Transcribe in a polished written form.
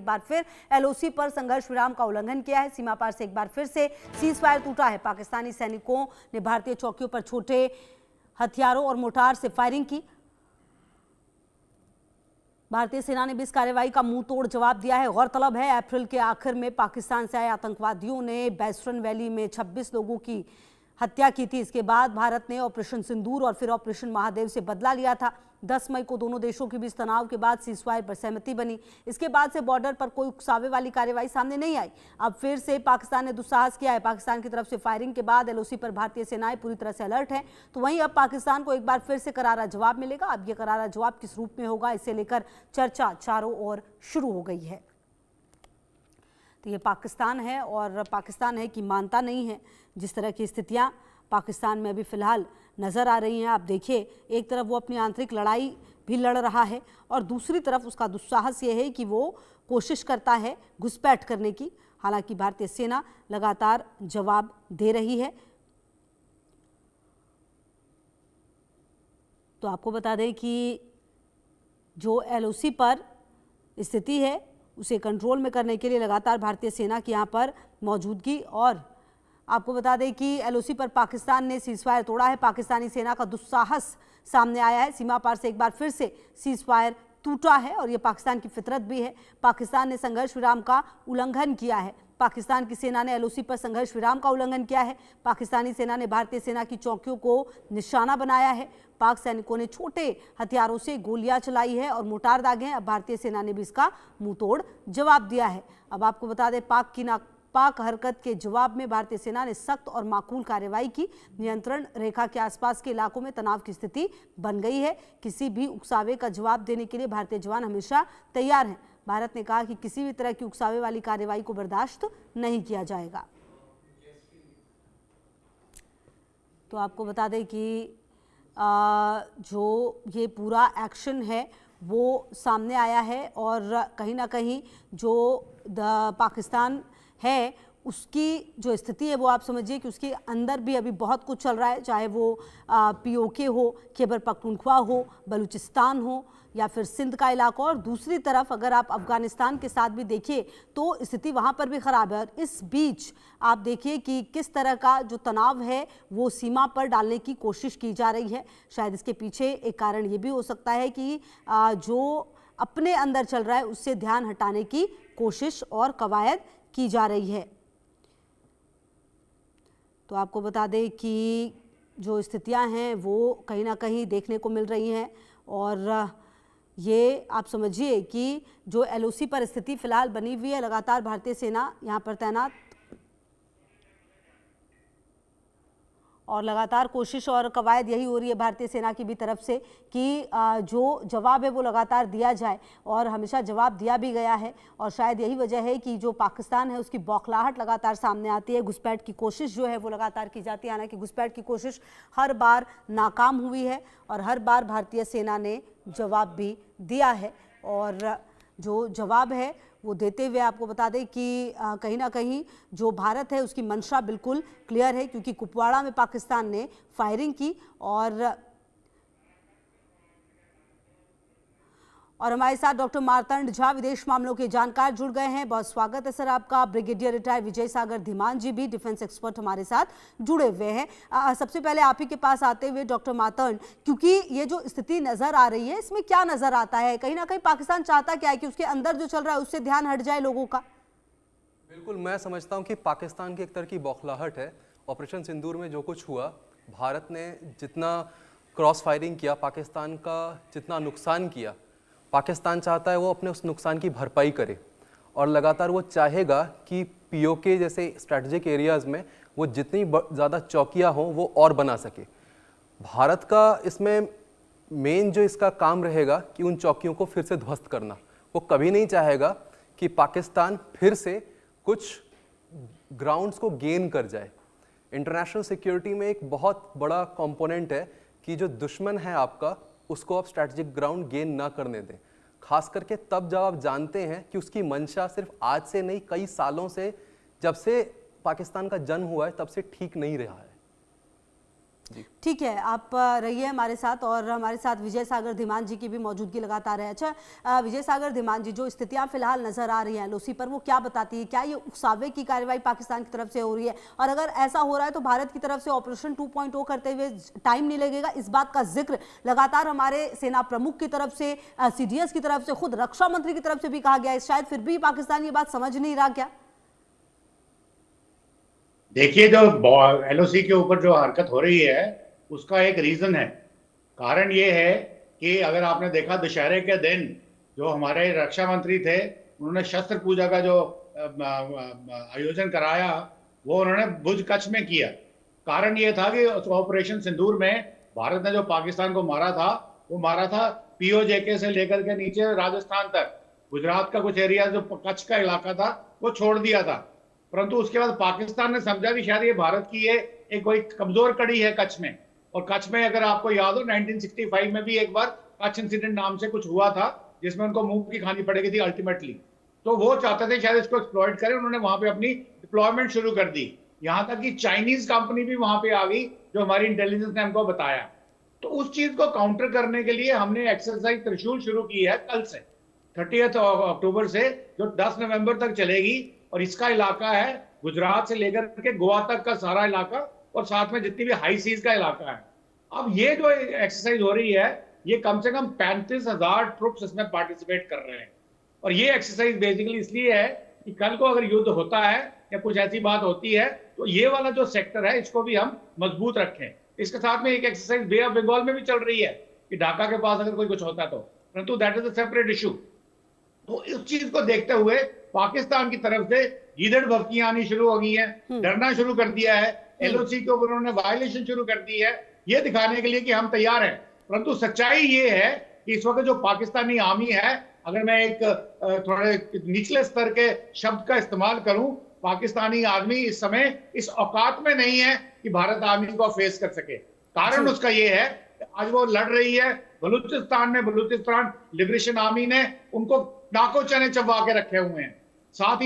बार फिर एलओसी पर संघर्ष विराम का उल्लंघन किया है। सीमा पार से एक बार फिर से सीज फायर टूटा है। पाकिस्तानी सैनिकों ने भारतीय चौकियों पर छोटे हथियारों और मोर्टार से फायरिंग की। भारतीय सेना ने भी इस कार्रवाई का मुंह तोड़ जवाब दिया है। गौरतलब है अप्रैल के आखिर में पाकिस्तान से आए आतंकवादियों ने बैस्टर्न वैली में 26 लोगों की हत्या की थी। इसके बाद भारत ने ऑपरेशन सिंदूर और फिर ऑपरेशन महादेव से बदला लिया था। 10 मई को दोनों देशों के बीच तनाव के बाद सीजफायर पर सहमति बनी। इसके बाद से बॉर्डर पर कोई उकसावे वाली कार्रवाई सामने नहीं आई। अब फिर से पाकिस्तान ने दुस्साहस किया है। पाकिस्तान की तरफ से फायरिंग के बाद एलओसी पर भारतीय सेनाएं पूरी तरह से अलर्ट है। तो वहीं अब पाकिस्तान को एक बार फिर से करारा जवाब मिलेगा। अब यह करारा जवाब किस रूप में होगा, इसे लेकर चर्चा चारों ओर शुरू हो गई है। तो ये पाकिस्तान है और पाकिस्तान है कि मानता नहीं है। जिस तरह की स्थितियां पाकिस्तान में अभी फिलहाल नज़र आ रही हैं, आप देखिए एक तरफ वो अपनी आंतरिक लड़ाई भी लड़ रहा है और दूसरी तरफ उसका दुस्साहस ये है कि वो कोशिश करता है घुसपैठ करने की। हालांकि भारतीय सेना लगातार जवाब दे रही है। तो आपको बता दें कि जो एलओसी पर स्थिति है उसे कंट्रोल में करने के लिए लगातार भारतीय सेना की यहाँ पर मौजूदगी, और आपको बता दें कि एलओसी पर पाकिस्तान ने सीजफायर तोड़ा है। पाकिस्तानी सेना का दुस्साहस सामने आया है। सीमा पार से एक बार फिर से सीजफायर टूटा है और ये पाकिस्तान की फितरत भी है। पाकिस्तान ने संघर्ष विराम का उल्लंघन किया है। पाकिस्तान की सेना ने एलओसी पर संघर्ष विराम का उल्लंघन किया है। पाकिस्तानी सेना ने भारतीय सेना की चौकियों को निशाना बनाया है। पाक सैनिकों ने छोटे हथियारों से गोलियां चलाई है और मोर्टार दागे हैं। अब भारतीय सेना ने भी इसका मुंह तोड़ जवाब दिया है। अब आपको बता दें पाक हरकत के जवाब में भारतीय सेना ने सख्त और माकूल कार्रवाई की। नियंत्रण रेखा के आसपास के इलाकों में तनाव की स्थिति बन गई है। किसी भी उकसावे का जवाब देने के लिए भारतीय जवान हमेशा तैयार हैं। भारत ने कहा कि किसी भी तरह की उकसावे वाली कार्रवाई को बर्दाश्त नहीं किया जाएगा। तो आपको बता दें कि जो ये पूरा एक्शन है वो सामने आया है और कहीं ना कहीं जो पाकिस्तान है उसकी जो स्थिति है वो आप समझिए कि उसके अंदर भी अभी बहुत कुछ चल रहा है, चाहे वो पीओके हो, खैबर पख्तूनख्वा हो, बलूचिस्तान हो या फिर सिंध का इलाका। और दूसरी तरफ अगर आप अफगानिस्तान के साथ भी देखिए तो स्थिति वहाँ पर भी ख़राब है। और इस बीच आप देखिए कि किस तरह का जो तनाव है वो सीमा पर डालने की कोशिश की जा रही है। शायद इसके पीछे एक कारण ये भी हो सकता है कि जो अपने अंदर चल रहा है उससे ध्यान हटाने की कोशिश और कवायद की जा रही है। तो आपको बता दें कि जो स्थितियां हैं वो कहीं ना कहीं देखने को मिल रही हैं और ये आप समझिए कि जो एलओसी पर स्थिति फिलहाल बनी हुई है, लगातार भारतीय सेना यहाँ पर तैनात और लगातार कोशिश और कवायद यही हो रही है भारतीय सेना की भी तरफ से कि जो जवाब है वो लगातार दिया जाए और हमेशा जवाब दिया भी गया है। और शायद यही वजह है कि जो पाकिस्तान है उसकी बौखलाहट लगातार सामने आती है। घुसपैठ की कोशिश जो है वो लगातार की जाती है। हालांकि घुसपैठ की कोशिश हर बार नाकाम हुई है और हर बार भारतीय सेना ने जवाब भी दिया है। और जो जवाब है वो देते हुए आपको बता दें कि कहीं ना कहीं जो भारत है उसकी मंशा बिल्कुल क्लियर है, क्योंकि कुपवाड़ा में पाकिस्तान ने फायरिंग की। और हमारे साथ डॉक्टर मार्तंड झा विदेश मामलों के जानकार जुड़ गए हैं। बहुत स्वागत है सर आपका। ब्रिगेडियर रिटायर्ड विजय सागर धीमान जी भी डिफेंस एक्सपर्ट हमारे साथ जुड़े हुए हैं। सबसे पहले आप ही के पास आते हुए डॉक्टर मार्तंड, क्योंकि ये जो स्थिति नजर आ रही है इसमें क्या नजर आता है? कहीं ना कहीं पाकिस्तान चाहता क्या है कि उसके अंदर जो चल रहा है उससे ध्यान हट जाए लोगों का? बिल्कुल, मैं समझता हूँ कि पाकिस्तान की एक तरह की बौखलाहट है। ऑपरेशन सिंदूर में जो कुछ हुआ, भारत ने जितना क्रॉस फायरिंग किया, पाकिस्तान का जितना नुकसान किया, पाकिस्तान चाहता है वो अपने उस नुकसान की भरपाई करे और लगातार वो चाहेगा कि पीओके जैसे स्ट्रेटेजिक एरियाज़ में वो जितनी ज़्यादा चौकियाँ हों वो और बना सके। भारत का इसमें मेन जो इसका काम रहेगा कि उन चौकियों को फिर से ध्वस्त करना। वो कभी नहीं चाहेगा कि पाकिस्तान फिर से कुछ ग्राउंड्स को गेन कर जाए। इंटरनेशनल सिक्योरिटी में एक बहुत बड़ा कंपोनेंट है कि जो दुश्मन है आपका उसको आप स्ट्रैटेजिक ग्राउंड गेन ना करने दें। खास करके तब जब आप जानते हैं कि उसकी मंशा सिर्फ आज से नहीं, कई सालों से, जब से पाकिस्तान का जन्म हुआ है तब से ठीक नहीं रहा है। ठीक है, आप रहिए हमारे साथ और हमारे साथ विजय सागर धीमान जी की भी मौजूदगी लगातार है। अच्छा विजय सागर धीमान जी, जो स्थितियां फिलहाल नजर आ रही हैं एलओसी पर, वो क्या बताती है? क्या ये उकसावे की कार्रवाई पाकिस्तान की तरफ से हो रही है? और अगर ऐसा हो रहा है तो भारत की तरफ से ऑपरेशन 2.0 करते हुए टाइम नहीं लगेगा? इस बात का जिक्र लगातार हमारे सेना प्रमुख की तरफ से, सीडीएस की तरफ से, खुद रक्षा मंत्री की तरफ से भी कहा गया है। शायद फिर भी पाकिस्तान ये बात समझ नहीं रहा क्या? देखिए, जो एलओसी के ऊपर जो हरकत हो रही है उसका एक रीजन है। कारण ये है कि अगर आपने देखा दशहरे के दिन जो हमारे रक्षा मंत्री थे, उन्होंने शस्त्र पूजा का जो आयोजन कराया वो उन्होंने भुज कच्छ में किया। कारण ये था कि ऑपरेशन सिंदूर में भारत ने जो पाकिस्तान को मारा था, वो मारा था पीओजेके से लेकर के नीचे राजस्थान तक, गुजरात का कुछ एरिया जो कच्छ का इलाका था वो छोड़ दिया था। परंतु उसके बाद पाकिस्तान ने समझा कि शायद ये भारत की ये एक कोई कमजोर कड़ी है कच्छ में। और कच्छ में अगर आपको याद हो 1965 में भी एक बार कच्छ इंसिडेंट नाम से कुछ हुआ था, जिसमें उनको मुंह की खानी पड़ेगी थी अल्टीमेटली। तो वो चाहते थे शायद इसको एक्सप्लॉइट करें, उन्होंने वहां पे अपनी डिप्लॉयमेंट शुरू कर दी। यहां तक कि चाइनीज कंपनी भी वहां पे आ गई, जो हमारी इंटेलिजेंस ने हमको बताया। तो उस चीज को काउंटर करने के लिए हमने एक्सरसाइज त्रिशूल शुरू की है कल से, 30 अक्टूबर से, जो 10 नवंबर तक चलेगी। और इसका इलाका है गुजरात से लेकर के गोवा तक का सारा इलाका, और साथ में जितनी भी हाई सीज का इलाका है। अब ये जो एक्सरसाइज हो रही है, ये कम से कम 35,000 ट्रुप्स इसमें पार्टिसिपेट कर रहे हैं। और ये एक्सरसाइज बेसिकली इसलिए है कि कल को अगर युद्ध होता है या कुछ ऐसी बात होती है, तो ये वाला जो सेक्टर है इसको भी हम मजबूत रखें। इसके साथ में एक एक्सरसाइज बे ऑफ बंगाल में भी चल रही है कि ढाका के पास अगर कोई कुछ होता तो, परंतु that is a separate issue. तो इस चीज को देखते हुए पाकिस्तान की तरफ से गीदड़ भभकियां आनी शुरू हो गई हैं, डरना शुरू कर दिया है, एलओसी के ऊपर उन्होंने वायलेशन शुरू कर दी है, ये दिखाने के लिए कि हम तैयार हैं। परंतु सच्चाई ये है कि इस वक्त जो पाकिस्तानी आर्मी है, अगर मैं एक थोड़े निचले स्तर के शब्द का इस्तेमाल करूं, पाकिस्तानी आर्मी इस समय इस औकात में नहीं है कि भारत आर्मी को फेस कर सके। कारण उसका ये है कि आज वो लड़ रही है बलूचिस्तान में, बलूचिस्तान लिबरेशन आर्मी ने उनको नाको चने चबा के रखे हुए हैं। साथ ही